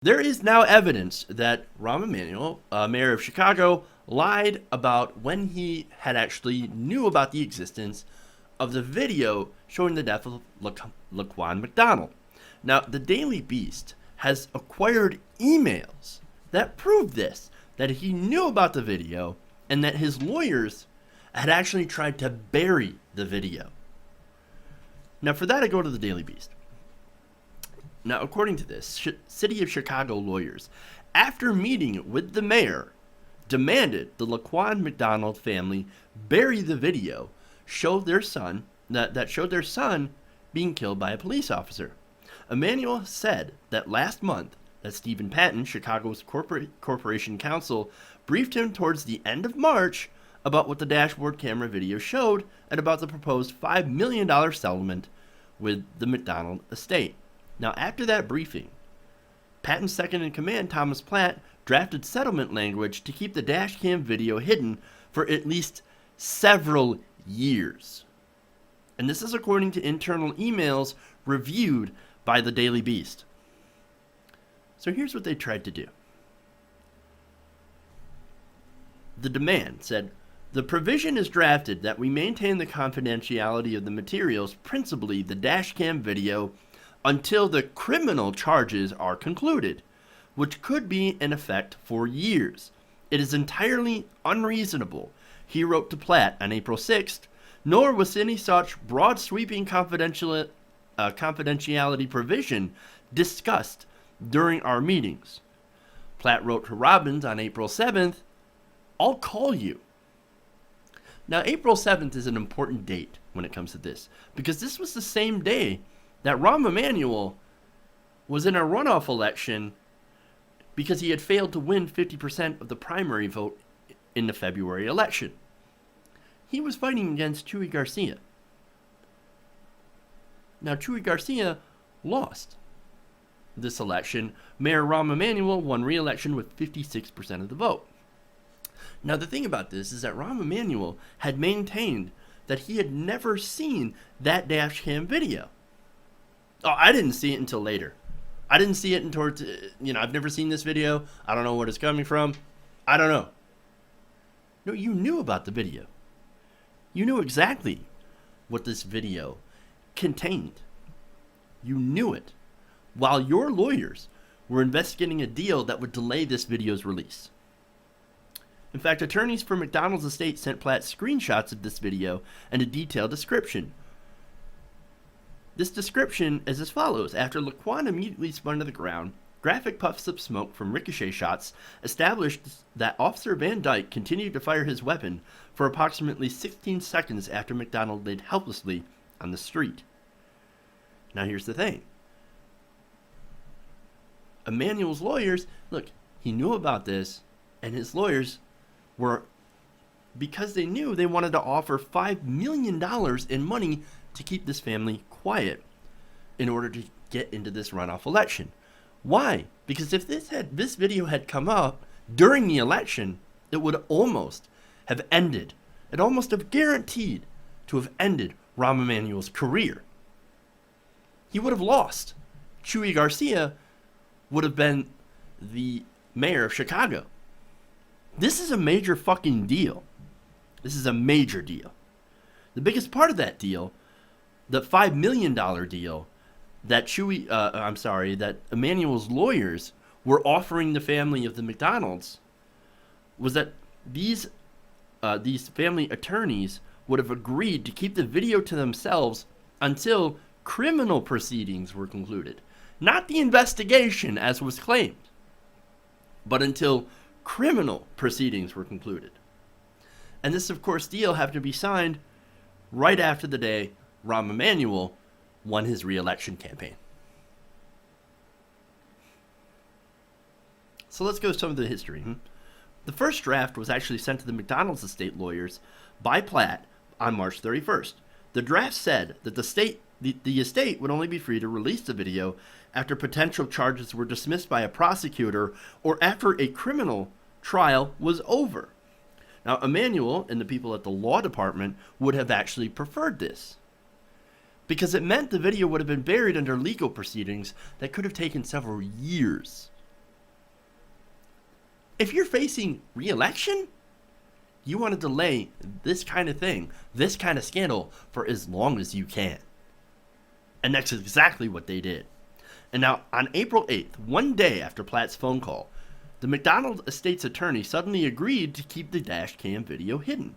There is now evidence that Rahm Emanuel, mayor of Chicago, lied about when he had actually knew about the existence of the video showing the death of Laquan McDonald. Now, the Daily Beast has acquired emails that prove this, that he knew about the video and that his lawyers had actually tried to bury the video. Now, for that, I go to the Daily Beast. Now, according to this, City of Chicago lawyers, after meeting with the mayor, demanded the Laquan McDonald family bury the video showed their son that showed their son being killed by a police officer. Emanuel said that last month that Stephen Patton, Chicago's corporation counsel, briefed him towards the end of March about what the dashboard camera video showed and about the proposed $5 million settlement with the McDonald estate. Now, after that briefing, Patton's second-in-command, Thomas Platt, drafted settlement language to keep the dashcam video hidden for at least several years. And this is according to internal emails reviewed by the Daily Beast. So here's what they tried to do. The demand said, the provision is drafted that we maintain the confidentiality of the materials, principally the dashcam video, until the criminal charges are concluded, which could be in effect for years. It is entirely unreasonable, he wrote to Platt on April 6th, nor was any such broad sweeping confidentiality provision discussed during our meetings. Platt wrote to Robbins on April 7th, I'll call you. Now, April 7th is an important date when it comes to this, because this was the same day that Rahm Emanuel was in a runoff election because he had failed to win 50% of the primary vote in the February election. He was fighting against Chuy Garcia. Now, Chuy Garcia lost this election. Mayor Rahm Emanuel won re-election with 56% of the vote. Now, the thing about this is that Rahm Emanuel had maintained that he had never seen that dashcam video. Oh, I didn't see it until later. I didn't see it until, I've never seen this video. I don't know where it's coming from. I don't know. No, you knew about the video. You knew exactly what this video contained. You knew it while your lawyers were investigating a deal that would delay this video's release. In fact, attorneys for McDonald's estate sent Platt screenshots of this video and a detailed description. This description is as follows. After Laquan immediately spun to the ground, graphic puffs of smoke from ricochet shots established that Officer Van Dyke continued to fire his weapon for approximately 16 seconds after McDonald laid helplessly on the street. Now here's the thing. Emanuel's lawyers, look, he knew about this, and his lawyers were, because they knew, they wanted to offer $5 million in money to keep this family quiet in order to get into this runoff election. Why? Because if this video had come up during the election, it would almost have ended. It almost have guaranteed to have ended Rahm Emanuel's career. He would have lost. Chuy Garcia would have been the mayor of Chicago. This is a major fucking deal. This is a major deal. The biggest part of that deal, the $5 million deal that that Emanuel's lawyers were offering the family of the McDonalds, was that these family attorneys would have agreed to keep the video to themselves until criminal proceedings were concluded. Not the investigation as was claimed, but until criminal proceedings were concluded. And this, of course, deal happened to be signed right after the day Rahm Emanuel won his re-election campaign. So let's go to some of the history. The first draft was actually sent to the McDonald's estate lawyers by Platt on March 31st. The draft said that the estate would only be free to release the video after potential charges were dismissed by a prosecutor or after a criminal trial was over. Now, Emanuel and the people at the law department would have actually preferred this, because it meant the video would have been buried under legal proceedings that could have taken several years If you're facing re-election, you want to delay this kind of thing, this kind of scandal, for as long as you can. And that's exactly what they did. And now, on April 8th, one day after Platt's phone call, the McDonald estate's attorney suddenly agreed to keep the dash cam video hidden.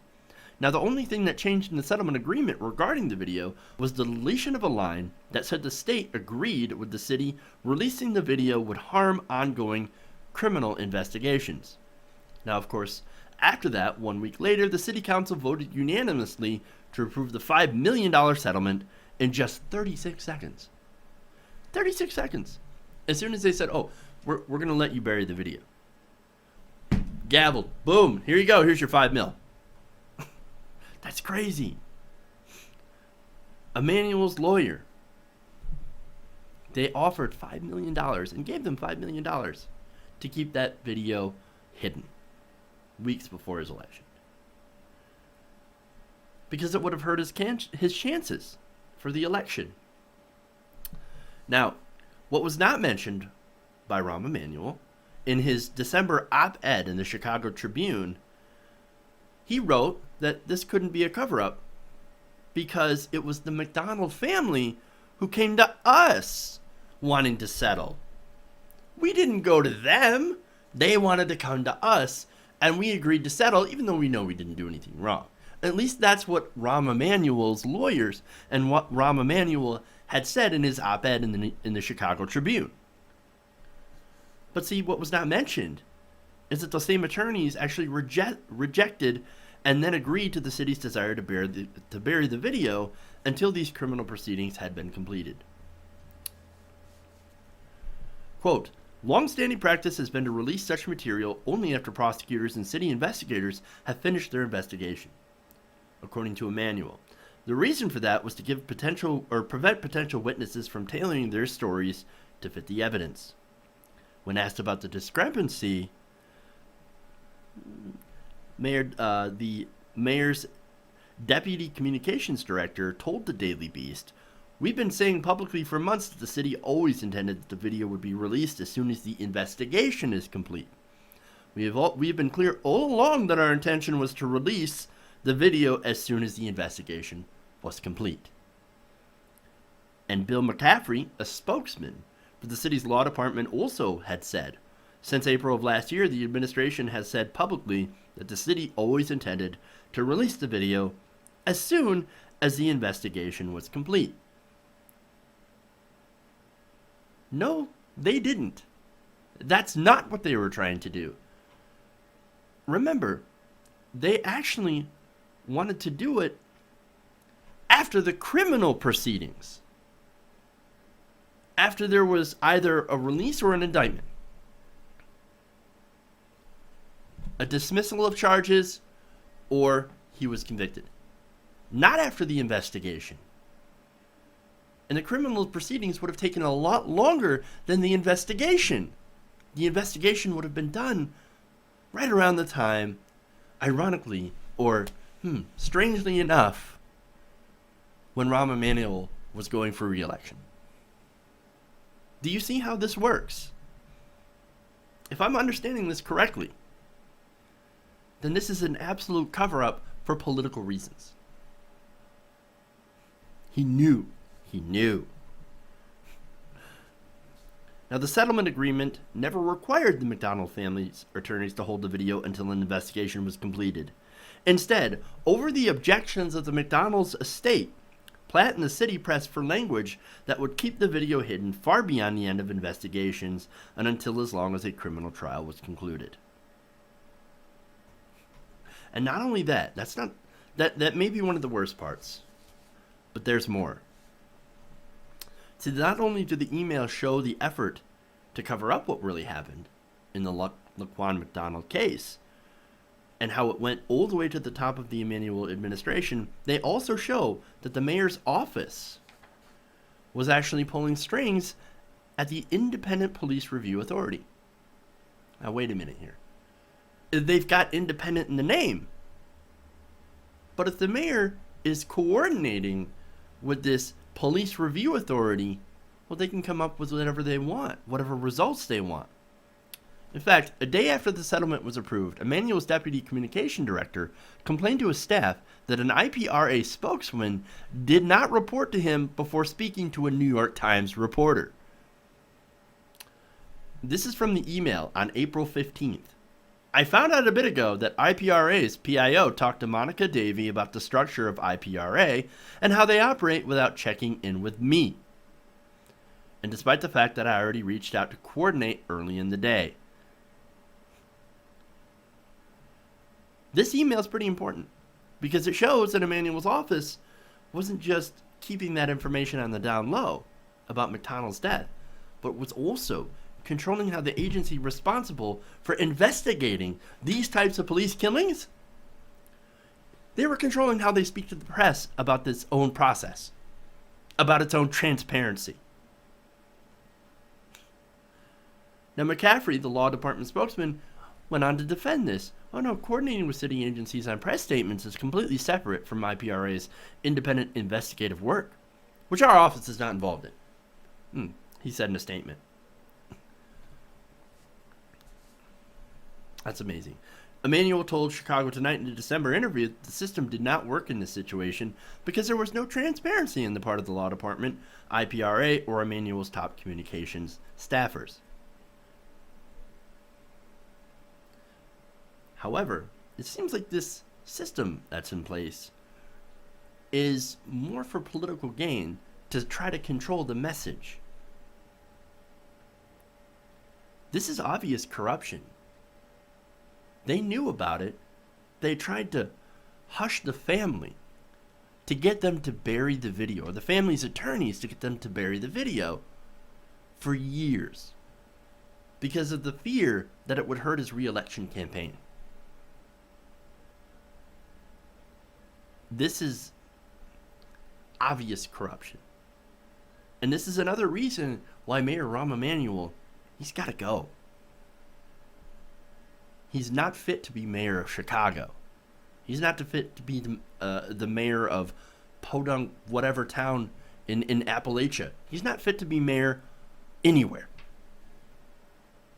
Now, the only thing that changed in the settlement agreement regarding the video was the deletion of a line that said the state agreed with the city releasing the video would harm ongoing criminal investigations. Now, of course, after that, 1 week later, the city council voted unanimously to approve the $5 million settlement in just 36 seconds. 36 seconds. As soon as they said, oh, we're going to let you bury the video. Gaveled. Boom. Here you go. Here's your $5 million. That's crazy. Emanuel's lawyer, they offered $5 million and gave them $5 million to keep that video hidden weeks before his election. Because it would have hurt his chances for the election. Now, what was not mentioned by Rahm Emanuel in his December op-ed in the Chicago Tribune, he wrote that this couldn't be a cover-up because it was the McDonald family who came to us wanting to settle. We didn't go to them. They wanted to come to us, and we agreed to settle even though we know we didn't do anything wrong. At least that's what Rahm Emanuel's lawyers and what Rahm Emanuel had said in his op-ed in the Chicago Tribune. But see, what was not mentioned is that the same attorneys actually rejected and then agreed to the city's desire to bury the video until these criminal proceedings had been completed. Quote, long-standing practice has been to release such material only after prosecutors and city investigators have finished their investigation, according to Emanuel. The reason for that was to prevent potential witnesses from tailoring their stories to fit the evidence. When asked about the discrepancy, the mayor's deputy communications director told the Daily Beast, "We've been saying publicly for months that the city always intended that the video would be released as soon as the investigation is complete. We have been clear all along that our intention was to release the video as soon as the investigation was complete." And Bill McCaffrey, a spokesman for the city's law department, also had said, since April of last year, the administration has said publicly that the city always intended to release the video as soon as the investigation was complete. No, they didn't. That's not what they were trying to do. Remember, they actually wanted to do it after the criminal proceedings. After there was either a release or an indictment. A dismissal of charges, or he was convicted. Not after the investigation. And the criminal proceedings would have taken a lot longer than the investigation. The investigation would have been done right around the time, ironically, or strangely enough, when Rahm Emanuel was going for re-election. Do you see how this works? If I'm understanding this correctly, then this is an absolute cover-up for political reasons. He knew. Now, the settlement agreement never required the McDonald family's attorneys to hold the video until an investigation was completed. Instead, over the objections of the McDonald's estate, Platt and the city pressed for language that would keep the video hidden far beyond the end of investigations and until as long as a criminal trial was concluded. And not only that, that may be one of the worst parts, but there's more. See, not only did the email show the effort to cover up what really happened in the Laquan McDonald case and how it went all the way to the top of the Emanuel administration, they also show that the mayor's office was actually pulling strings at the Independent Police Review Authority. Now, wait a minute here. They've got independent in the name. But if the mayor is coordinating with this police review authority, well, they can come up with whatever they want, whatever results they want. In fact, a day after the settlement was approved, Emanuel's deputy communication director complained to his staff that an IPRA spokesman did not report to him before speaking to a New York Times reporter. This is from the email on April 15th. I found out a bit ago that IPRA's PIO talked to Monica Davey about the structure of IPRA and how they operate without checking in with me. And despite the fact that I already reached out to coordinate early in the day. This email is pretty important because it shows that Emanuel's office wasn't just keeping that information on the down low about McDonald's death, but was also controlling how the agency responsible for investigating these types of police killings, they were controlling how they speak to the press about its own process, about its own transparency. Now, McCaffrey, the law department spokesman, went on to defend this. Oh no, coordinating with city agencies on press statements is completely separate from IPRA's independent investigative work, which our office is not involved in, he said in a statement. That's amazing. Emanuel told Chicago Tonight in a December interview that the system did not work in this situation because there was no transparency in the part of the law department, IPRA, or Emanuel's top communications staffers. However, it seems like this system that's in place is more for political gain to try to control the message. This is obvious corruption. They knew about it. They tried to hush the family to get them to bury the video, or the family's attorneys to get them to bury the video for years because of the fear that it would hurt his re-election campaign. This is obvious corruption. And this is another reason why Mayor Rahm Emanuel, he's got to go. He's not fit to be mayor of Chicago. He's not fit to be the mayor of Podunk, whatever town in Appalachia. He's not fit to be mayor anywhere.